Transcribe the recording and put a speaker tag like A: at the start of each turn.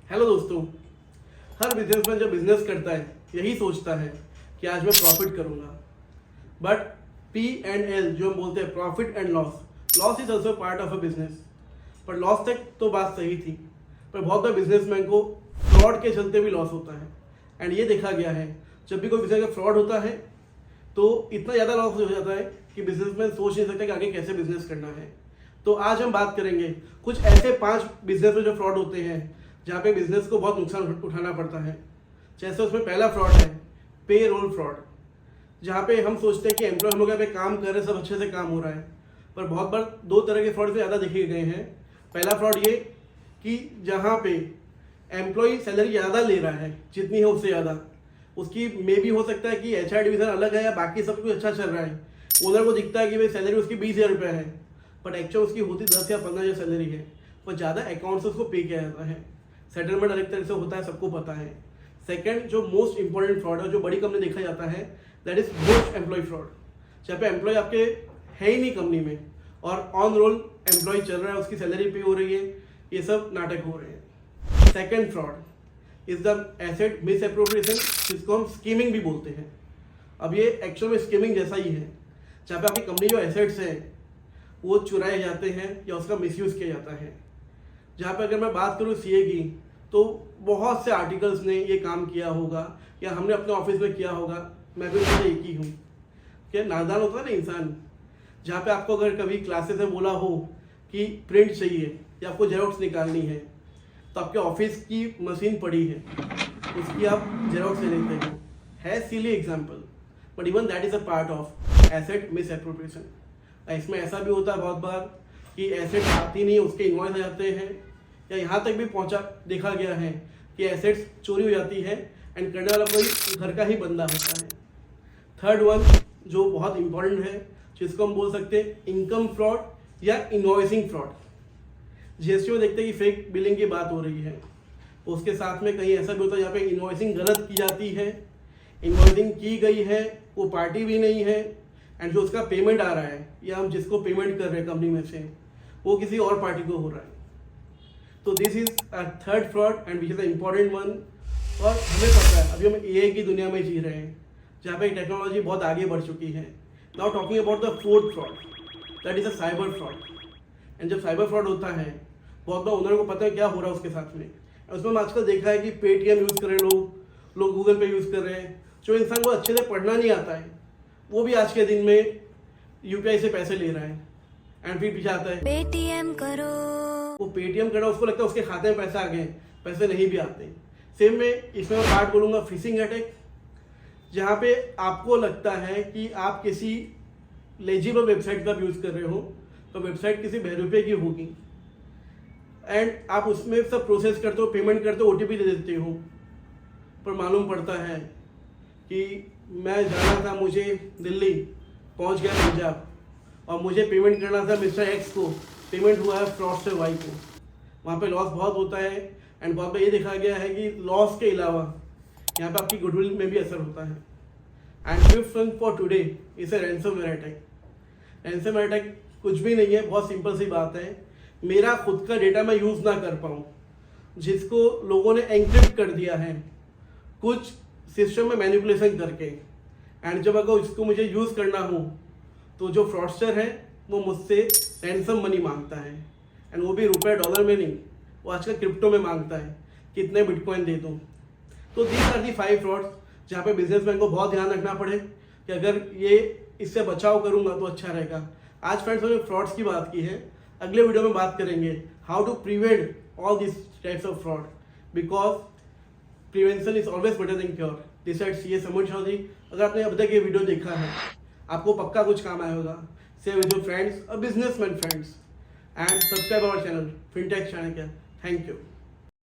A: Hello दोस्तों, हर businessman जो business करता है यही सोचता है कि आज मैं प्रॉफिट करूंगा। बट P&L जो हम बोलते हैं profit and loss is also part of a business. पर लॉस तक तो बात सही थी, पर बहुत बार बिजनेसमैन को फ्रॉड के चलते भी लॉस होता है। एंड ये देखा गया है जब भी कोई बिजनेस का फ्रॉड होता है तो इतना ज़्यादा लॉस हो जाता है कि बिजनेसमैन सोच नहीं सकता कि आगे कैसे बिजनेस करना है। तो आज हम बात करेंगे कुछ ऐसे 5 बिजनेस में जो फ्रॉड होते हैं जहाँ पे बिजनेस को बहुत नुकसान उठाना पड़ता है। जैसे उसमें पहला फ्रॉड है पे रोल फ्रॉड, जहाँ पे हम सोचते हैं कि एम्प्लॉय हम लोग यहाँ पे काम कर रहे हैं, सब अच्छे से काम हो रहा है, पर बहुत बार 2 तरह के फ्रॉड से ज़्यादा देखे गए हैं। पहला फ्रॉड ये कि जहाँ पे एम्प्लॉय सैलरी ज़्यादा ले रहा है, जितनी है उससे ज़्यादा, उसकी मे भी हो सकता है कि HR डिवीज़न अलग है या बाकी सब कुछ अच्छा चल रहा है, ओनर को दिखता है कि भाई सैलरी उसकी 20,000 रुपये है, बट एक्चुअल उसकी होती 10 या 15 जो सैलरी है, पर ज़्यादा अकाउंट से उसको पे किया जाता है। सेटलमेंट अलग तरह से होता है, सबको पता है। सेकंड जो मोस्ट इंपॉर्टेंट फ्रॉड है, जो बड़ी कंपनी देखा जाता है, that is ghost employee fraud, जहाँ पे एम्प्लॉय आपके है ही नहीं कंपनी में और ऑन रोल एम्प्लॉय चल रहा है, उसकी सैलरी पे हो रही है, ये सब नाटक हो रहे हैं। Second fraud is the asset miss appropriation, जिसको हम स्कीमिंग भी बोलते हैं। अब ये एक्चुअल में स्कीमिंग जैसा ही है, जहाँ पे आपकी कंपनी जो एसेट्स हैं वो चुराए जाते हैं या उसका मिसयूज़ किया जाता है। जहाँ पे अगर मैं बात करूँ CA की, तो बहुत से आर्टिकल्स ने ये काम किया होगा या हमने अपने ऑफिस में किया होगा, मैं भी उसमें एक ही हूँ। क्या नादान होता है ना इंसान, जहाँ पे आपको अगर कभी क्लासेस में बोला हो कि प्रिंट चाहिए या आपको जेरोक्स निकालनी है, तो आपके ऑफिस की मशीन पड़ी है, उसकी आप जेरोक्स ले लेते हो। है silly example, but even that is a part of asset misappropriation ऐसा भी होता है बहुत बार कि एसेट आती नहीं है, उसके इन्वॉइस आ जाते हैं, या यहाँ तक भी पहुँचा देखा गया है कि एसेट्स चोरी हो जाती है एंड करने वाला कोई घर का ही बंदा होता है। थर्ड वन जो बहुत इंपॉर्टेंट है, जिसको हम बोल सकते हैं इनकम फ्रॉड या इन्वॉइसिंग फ्रॉड। GST में देखते हैं कि फेक बिलिंग की बात हो रही है, उसके साथ में कहीं ऐसा भी होता है जहाँ पे इन्वॉइसिंग गलत की जाती है, इन्वॉइसिंग की गई है, वो पार्टी भी नहीं है, एंड जो उसका पेमेंट आ रहा है या हम जिसको पेमेंट कर रहे हैं कंपनी में से, वो किसी और पार्टी को हो रहा है। तो this is a third fraud and which is the important one. और हमें पता है अभी हम AI की दुनिया में जी रहे हैं, जहाँ पे टेक्नोलॉजी बहुत आगे बढ़ चुकी है। Now talking about the fourth fraud, that is a cyber fraud. And जब साइबर फ्रॉड होता है, बहुत बार ओनर को पता है क्या हो रहा है उसके साथ में। उसमें हम आजकल देखा है कि Paytm यूज़ कर रहे हैं लोग गूगल पे यूज़ कर रहे हैं। जो इंसान को अच्छे से पढ़ना नहीं आता है, वो भी आज के दिन में UPI से पैसे ले रहा है एंड फिर पीछे आता है
B: पेटीएम करो।
A: वो पेटीएम करना, उसको लगता है उसके खाते में पैसे आ गए, पैसे नहीं भी आते। सेम में इसमें मैं पार्ट बोलूँगा फिशिंग अटैक, जहाँ पे आपको लगता है कि आप किसी लेजिबल वेबसाइट का यूज़ कर रहे हो, तो वेबसाइट किसी बहरूपे की होगी एंड आप उसमें सब प्रोसेस करते हो, पेमेंट करते हो, OTP दे देते हो, पर मालूम पड़ता है कि मैं जाना था, मुझे दिल्ली पहुंच गया पंजाब, और मुझे पेमेंट करना था मिस्टर X को, पेमेंट हुआ है फ्रॉडस्टर Y को। वहाँ पे लॉस बहुत होता है एंड बहुत बार ये देखा गया है कि लॉस के अलावा यहाँ पे आपकी गुडविल में भी असर होता है। And fifth one for today is a ransomware attack. Ransomware attack कुछ भी नहीं है, बहुत सिंपल सी बात है, मेरा खुद का डेटा मैं यूज़ ना कर पाऊँ, जिसको लोगों ने एन्क्रिप्ट कर दिया है कुछ सिस्टम में मैनिपुलेशन करके, एंड जब अगर इसको मुझे यूज़ करना हो तो जो फ्रॉडस्टर है वो मुझसे रैंसम मनी मांगता है, एंड वो भी रुपए डॉलर में नहीं, वो आजकल क्रिप्टो में मांगता है, कितने बिटकॉइन दे दूँ। तो दीज आर दी 5 फ्रॉड्स जहाँ पे बिजनेसमैन को बहुत ध्यान रखना पड़े कि अगर ये इससे बचाव करूँगा तो अच्छा रहेगा। आज फ्रेंड्स हमने फ्रॉड्स की बात की है, अगले वीडियो में बात करेंगे how to prevent all this types of fraud, because prevention is always better than cure. This side CA Saman Chaudhary. अगर आपने अब तक ये वीडियो देखा है, आपको पक्का कुछ काम आया होगा। शेयर विद योर फ्रेंड्स और businessman friends and subscribe our channel Fintech Chanakya. Thank you.